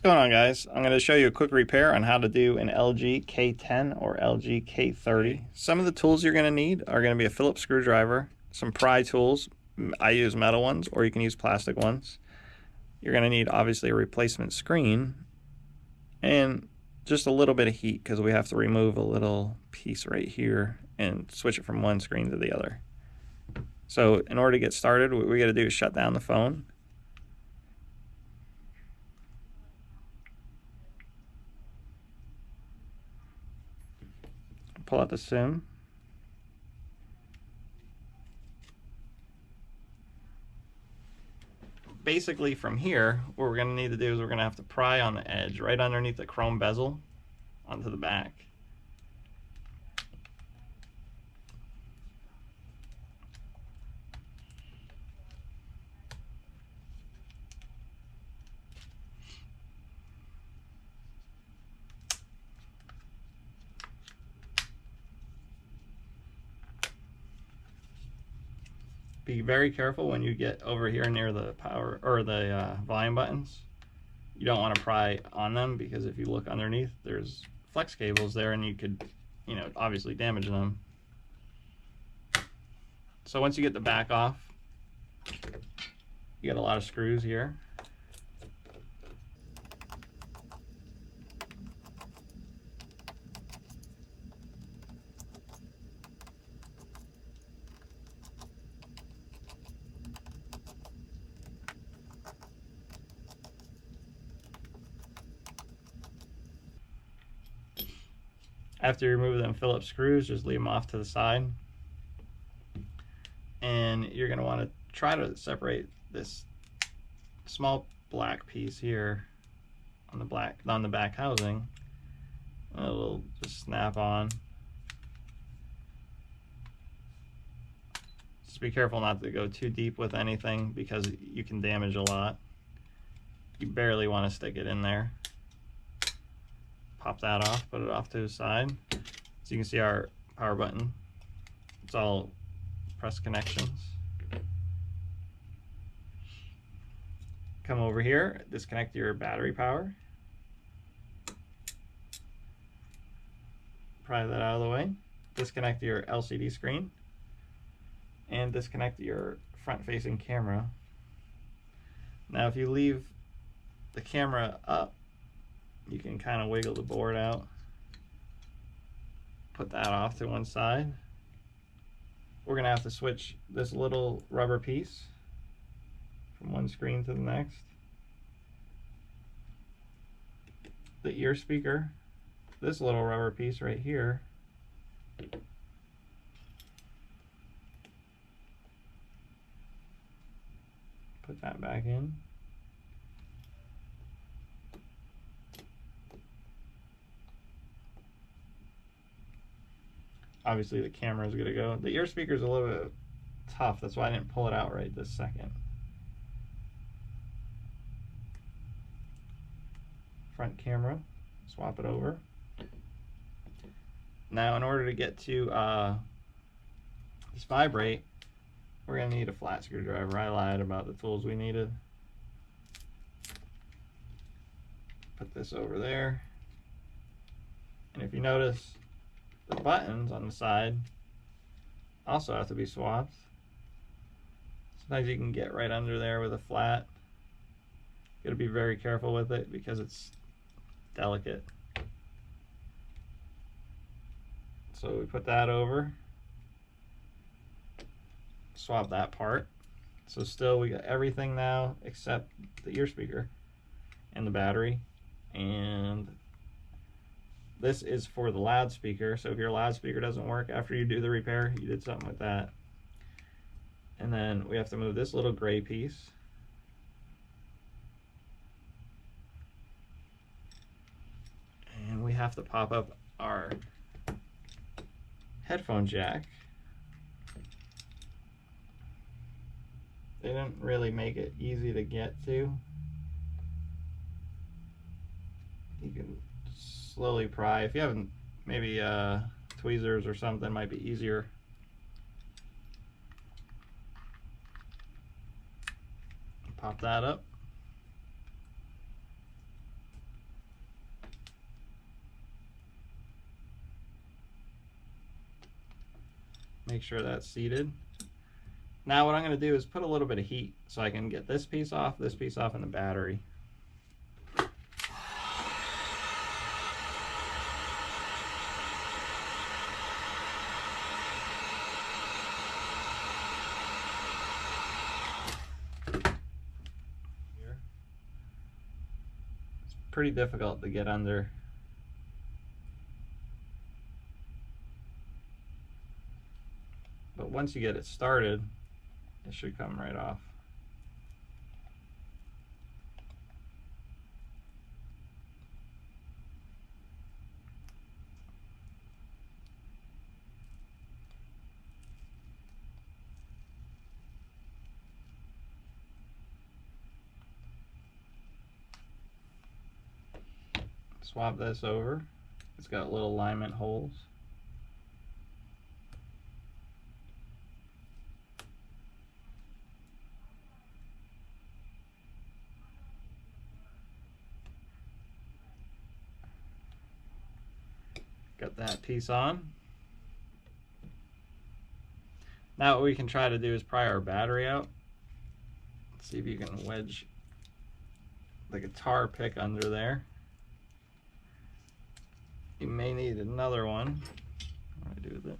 going on, guys? I'm going to show you a quick repair on how to do an LG K10 or LG K30. Some of the tools you're going to need are going to be a Phillips screwdriver, some pry tools. I use metal ones, or you can use plastic ones. You're going to need obviously a replacement screen and just a little bit of heat because we have to remove a little piece right here and switch it from one screen to the other. So in order to get started, what we got to do is shut down the phone. Pull out the SIM. Basically from here, what we're going to need to do is we're going to have to pry on the edge right underneath the chrome bezel onto the back. Be very careful when you get over here near the power or the volume buttons. You don't want to pry on them because if you look underneath, there's flex cables there and you could, obviously damage them. So once you get the back off, you got a lot of screws here. After you remove them Phillips screws, just leave them off to the side. And you're going to want to try to separate this small black piece here on the back housing. It'll just snap on. Just be careful not to go too deep with anything because you can damage a lot. You barely want to stick it in there. Pop that off, put it off to the side. So you can see our power button. It's all press connections. Come over here, disconnect your battery power. Pry that out of the way. Disconnect your LCD screen. And disconnect your front-facing camera. Now if you leave the camera up, you can kind of wiggle the board out. Put that off to one side. We're going to have to switch this little rubber piece from one screen to the next. The ear speaker, this little rubber piece right here. Put that back in. Obviously the camera is going to go. The ear speaker is a little bit tough, that's why I didn't pull it out right this second. Front camera, swap it over. Now in order to get to this vibrate, we're going to need a flat screwdriver. I lied about the tools we needed. Put this over there. And if you notice, the buttons on the side also have to be swapped. Sometimes you can get right under there with a flat. You gotta be very careful with it because it's delicate. So we put that over, swap that part. So still we got everything now except the ear speaker and the battery. And this is for the loudspeaker, so if your loudspeaker doesn't work after you do the repair, you did something with that. And then we have to move this little gray piece. And we have to pop up our headphone jack. They didn't really make it easy to get to. You can slowly pry. If you haven't, maybe tweezers or something might be easier. Pop that up. Make sure that's seated. Now what I'm going to do is put a little bit of heat so I can get this piece off, and the battery. It's pretty difficult to get under. But once you get it started, it should come right off. Swap this over. It's got little alignment holes. Got that piece on. Now what we can try to do is pry our battery out. Let's see if you can wedge the guitar pick under there. You may need another one. What do I do with it?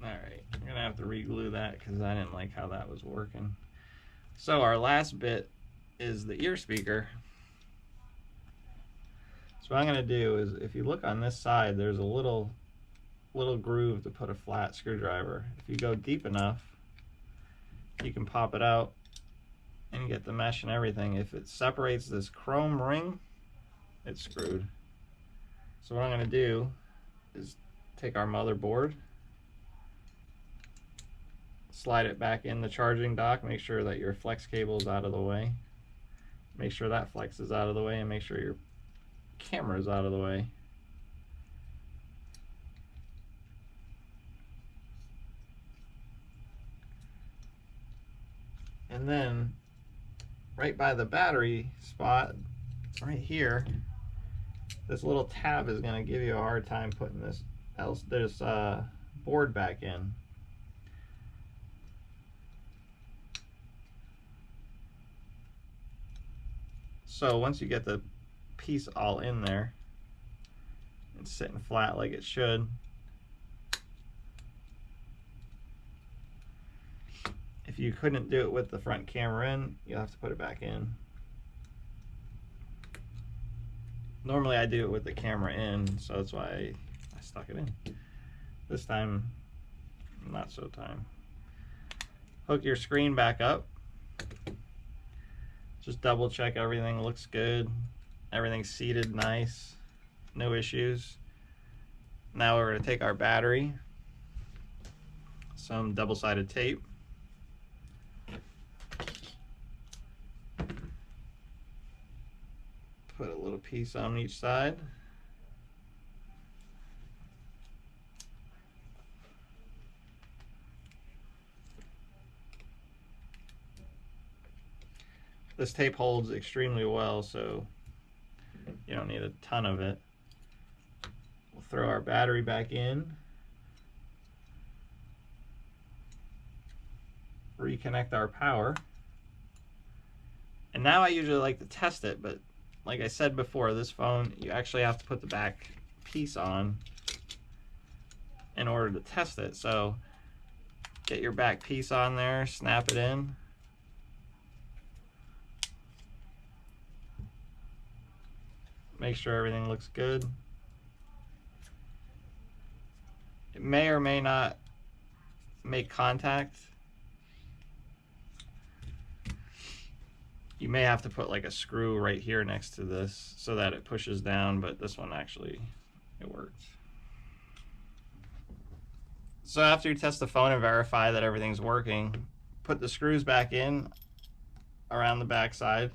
Alright, I'm gonna have to re-glue that because I didn't like how that was working. So our last bit is the ear speaker. So what I'm going to do is, if you look on this side, there's a little groove to put a flat screwdriver. If you go deep enough, you can pop it out and get the mesh and everything. If it separates this chrome ring, it's screwed. So what I'm going to do is take our motherboard, slide it back in the charging dock, make sure that your flex cable is out of the way. Make sure that flex is out of the way, and make sure your camera's out of the way. And then right by the battery spot, right here, this little tab is going to give you a hard time putting this board back in. So once you get the piece all in there, it's sitting flat like it should. If you couldn't do it with the front camera in, you'll have to put it back in. Normally I do it with the camera in, so that's why I stuck it in. This time, not so time. Hook your screen back up. Just double check everything looks good. Everything's seated nice, no issues. Now we're going to take our battery, some double-sided tape, put a little piece on each side. This tape holds extremely well, so you don't need a ton of it. We'll throw our battery back in, reconnect our power, and now I usually like to test it, but like I said before, this phone, you actually have to put the back piece on in order to test it. So get your back piece on there, snap it in. Make sure everything looks good. It may or may not make contact. You may have to put like a screw right here next to this so that it pushes down, but this one actually, it works. So after you test the phone and verify that everything's working, put the screws back in around the back side.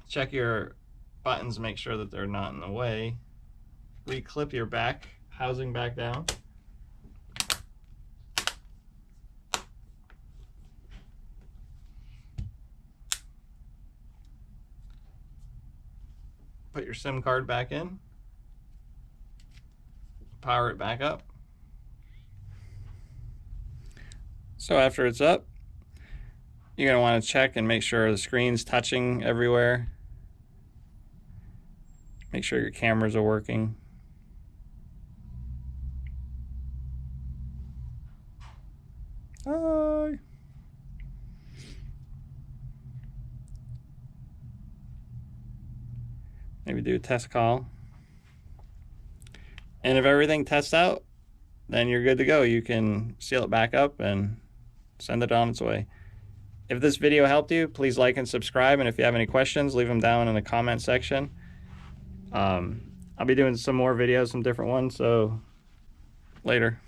Check your buttons, make sure that they're not in the way. Reclip your back housing back down. Put your SIM card back in. Power it back up. So after it's up, you're going to want to check and make sure the screen's touching everywhere. Make sure your cameras are working. Hi. Maybe do a test call. And if everything tests out, then you're good to go. You can seal it back up and send it on its way. If this video helped you, please like and subscribe. And if you have any questions, leave them down in the comment section. I'll be doing some more videos, some different ones, so later.